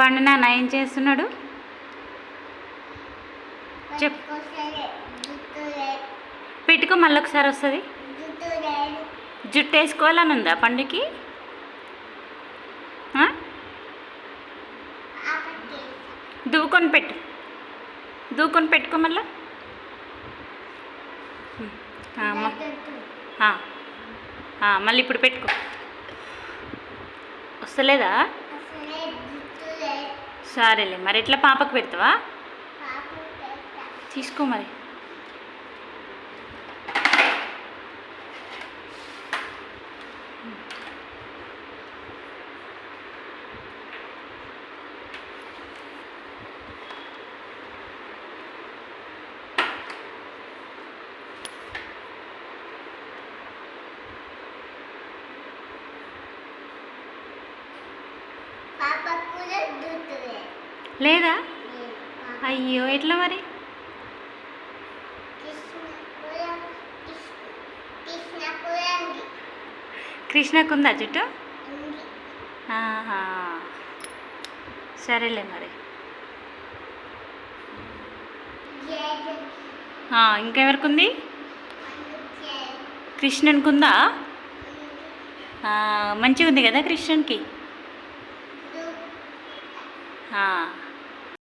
పండు నాన్న ఏం చేస్తున్నాడు? చెప్. పెట్టుకో, మళ్ళీ ఒకసారి వస్తుంది. జుట్టు వేసుకోవాలని ఉందా పండుకి? దూకొని పెట్టు, దూకొని పెట్టుకో మళ్ళా. మళ్ళీ ఇప్పుడు పెట్టుకో. వస్తలేదా? సరేలే, మరి ఎట్లా పాపకు పెడతావా? తీసుకో మరి. లేదా? అయ్యో, ఎట్లా మరి? కృష్ణకుందా జుట్టు? సరేలే మరి. ఇంకెవరికి ఉంది? కృష్ణన్కి ఉందా? మంచిగా ఉంది కదా కృష్ణన్కి.